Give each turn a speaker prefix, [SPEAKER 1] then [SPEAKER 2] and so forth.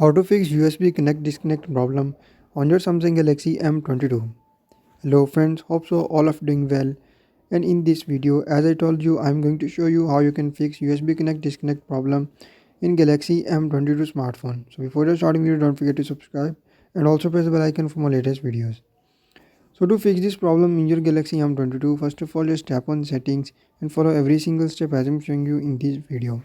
[SPEAKER 1] How to fix USB connect disconnect problem on your Samsung Galaxy M22. Hello friends, hope so all of doing well. And in this video, as I told you, I'm going to show you how you can fix USB connect disconnect problem in Galaxy M22 smartphone. So before the starting video, don't forget to subscribe and also press the bell icon for more latest videos. So to fix this problem in your Galaxy M22, first of all just tap on settings and follow every single step as I'm showing you in this video.